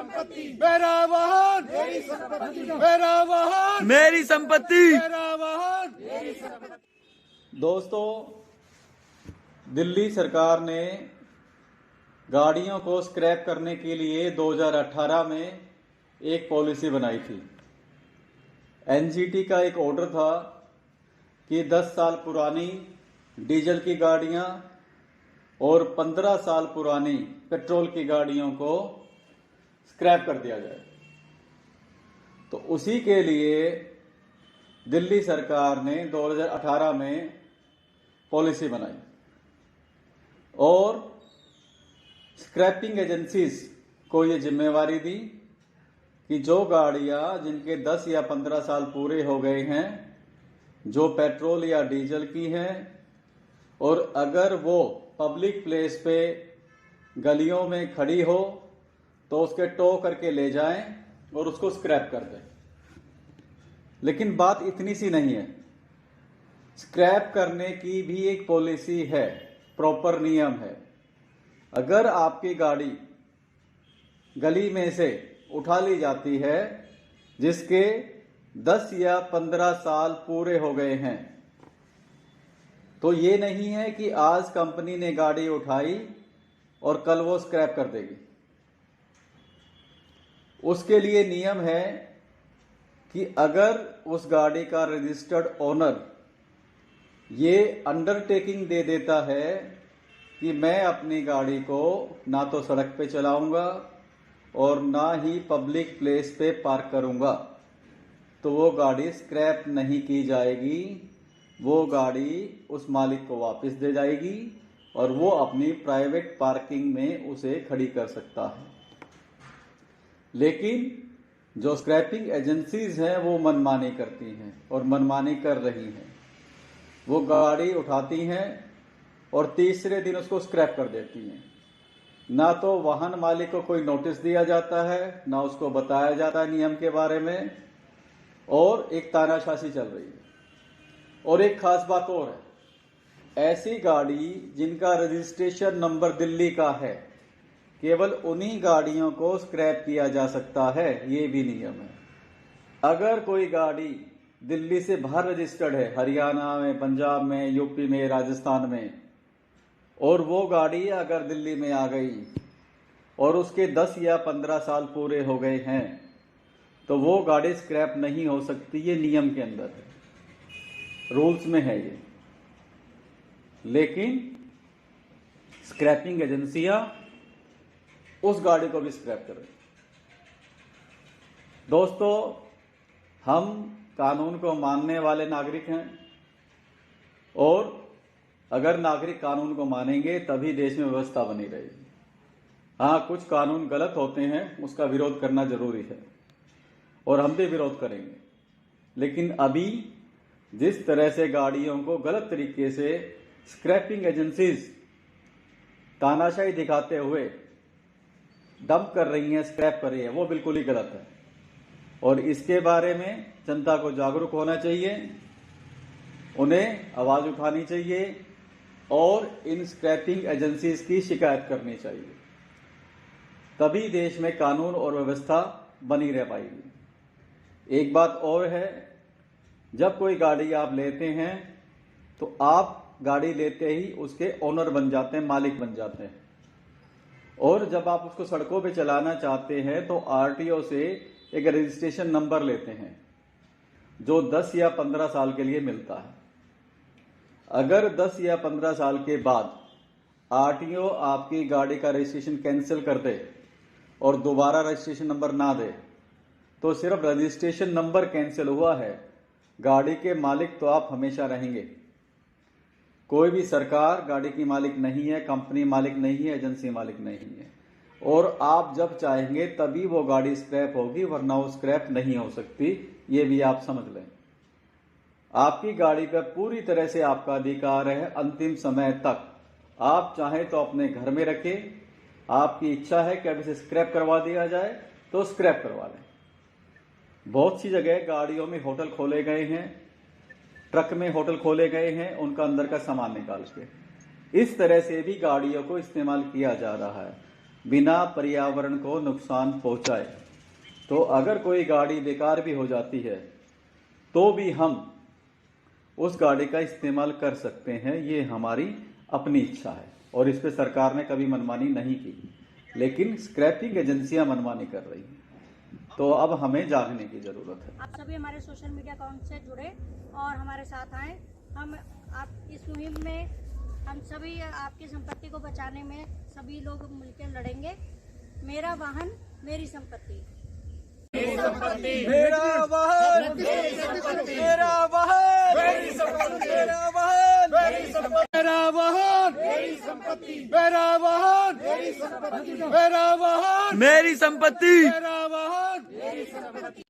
संपत्ति, मेरा वाहन मेरी संपत्ति, मेरा वाहन मेरी संपत्ति, मेरा वाहन मेरी संपत्ति। दोस्तों, दिल्ली सरकार ने गाड़ियों को स्क्रैप करने के लिए 2018 में एक पॉलिसी बनाई थी। एनजीटी का एक ऑर्डर था कि 10 साल पुरानी डीजल की गाड़ियां और 15 साल पुरानी पेट्रोल की गाड़ियों को स्क्रैप कर दिया जाए। तो उसी के लिए दिल्ली सरकार ने 2018 में पॉलिसी बनाई और स्क्रैपिंग एजेंसीज को ये जिम्मेवारी दी कि जो गाड़ियां जिनके 10 या 15 साल पूरे हो गए हैं, जो पेट्रोल या डीजल की हैं, और अगर वो पब्लिक प्लेस पे गलियों में खड़ी हो तो उसके टो करके ले जाएं और उसको स्क्रैप कर दें। लेकिन बात इतनी सी नहीं है, स्क्रैप करने की भी एक पॉलिसी है, प्रॉपर नियम है। अगर आपकी गाड़ी गली में से उठा ली जाती है जिसके 10 या 15 साल पूरे हो गए हैं, तो ये नहीं है कि आज कंपनी ने गाड़ी उठाई और कल वो स्क्रैप कर देगी। उसके लिए नियम है कि अगर उस गाड़ी का रजिस्टर्ड ओनर ये अंडरटेकिंग दे देता है कि मैं अपनी गाड़ी को ना तो सड़क पे चलाऊंगा और ना ही पब्लिक प्लेस पे पार्क करूंगा, तो वो गाड़ी स्क्रैप नहीं की जाएगी। वो गाड़ी उस मालिक को वापस दे जाएगी और वो अपनी प्राइवेट पार्किंग में उसे खड़ी कर सकता है। लेकिन जो स्क्रैपिंग एजेंसीज हैं वो मनमानी करती हैं और मनमानी कर रही हैं। वो गाड़ी उठाती हैं और तीसरे दिन उसको स्क्रैप कर देती हैं। ना तो वाहन मालिक को कोई नोटिस दिया जाता है, ना उसको बताया जाता है नियम के बारे में, और एक तानाशाही चल रही है। और एक खास बात और है, ऐसी गाड़ी जिनका रजिस्ट्रेशन नंबर दिल्ली का है, केवल उन्हीं गाड़ियों को स्क्रैप किया जा सकता है, ये भी नियम है। अगर कोई गाड़ी दिल्ली से बाहर रजिस्टर्ड है, हरियाणा में, पंजाब में, यूपी में, राजस्थान में, और वो गाड़ी अगर दिल्ली में आ गई और उसके 10 या 15 साल पूरे हो गए हैं, तो वो गाड़ी स्क्रैप नहीं हो सकती। ये नियम के अंदर है, रूल्स में है ये। लेकिन स्क्रैपिंग एजेंसियां उस गाड़ी को भी स्क्रैप कर रही। दोस्तों, हम कानून को मानने वाले नागरिक हैं और अगर नागरिक कानून को मानेंगे तभी देश में व्यवस्था बनी रहेगी। हाँ, कुछ कानून गलत होते हैं, उसका विरोध करना जरूरी है और हम भी विरोध करेंगे। लेकिन अभी जिस तरह से गाड़ियों को गलत तरीके से स्क्रैपिंग एजेंसीज तानाशाही दिखाते हुए डंप कर रही हैं, स्क्रैप कर रही है, वो बिल्कुल ही गलत है। और इसके बारे में जनता को जागरूक होना चाहिए, उन्हें आवाज उठानी चाहिए और इन स्क्रैपिंग एजेंसीज की शिकायत करनी चाहिए। तभी देश में कानून और व्यवस्था बनी रह पाएगी। एक बात और है, जब कोई गाड़ी आप लेते हैं तो आप गाड़ी लेते ही उसके ओनर बन जाते हैं, मालिक बन जाते हैं। और जब आप उसको सड़कों पे चलाना चाहते हैं तो आरटीओ से एक रजिस्ट्रेशन नंबर लेते हैं जो 10 या 15 साल के लिए मिलता है। अगर 10 या 15 साल के बाद आरटीओ आपकी गाड़ी का रजिस्ट्रेशन कैंसिल कर दे और दोबारा रजिस्ट्रेशन नंबर ना दे, तो सिर्फ रजिस्ट्रेशन नंबर कैंसिल हुआ है, गाड़ी के मालिक तो आप हमेशा रहेंगे। कोई भी सरकार गाड़ी की मालिक नहीं है, कंपनी मालिक नहीं है, एजेंसी मालिक नहीं है। और आप जब चाहेंगे तभी वो गाड़ी स्क्रैप होगी, वरना वो स्क्रैप नहीं हो सकती। ये भी आप समझ लें। आपकी गाड़ी पर पूरी तरह से आपका अधिकार है अंतिम समय तक। आप चाहें तो अपने घर में रखें, आपकी इच्छा है कि अब इसे स्क्रैप करवा दिया जाए तो स्क्रैप करवा लें। बहुत सी जगह गाड़ियों में होटल खोले गए हैं, ट्रक में होटल खोले गए हैं, उनका अंदर का सामान निकाल के इस तरह से भी गाड़ियों को इस्तेमाल किया जा रहा है। बिना पर्यावरण को नुकसान पहुंचाए। तो अगर कोई गाड़ी बेकार भी हो जाती है तो भी हम उस गाड़ी का इस्तेमाल कर सकते हैं, ये हमारी अपनी इच्छा है और इस पे सरकार ने कभी मनमानी नहीं की, लेकिन स्क्रैपिंग एजेंसियां मनमानी कर रही हैं। तो अब हमें जागने की जरूरत है। आप सभी हमारे सोशल मीडिया अकाउंट से जुड़े और हमारे साथ आए। हम आप इस मुहिम में हम सभी आपकी संपत्ति को बचाने में सभी लोग मिलकर लड़ेंगे। मेरा वाहन मेरी संपत्ति। मेरा वाहन मेरी संपत्ति, मेरा वाहन मेरी संपत्ति, मेरा वाहन मेरी संपत्ति, मेरा वाहन मेरी संपत्ति, मेरा वाहन मेरी संपत्ति, मेरा वाहन मेरी संपत्ति, मेरा वाहन मेरी संपत्ति।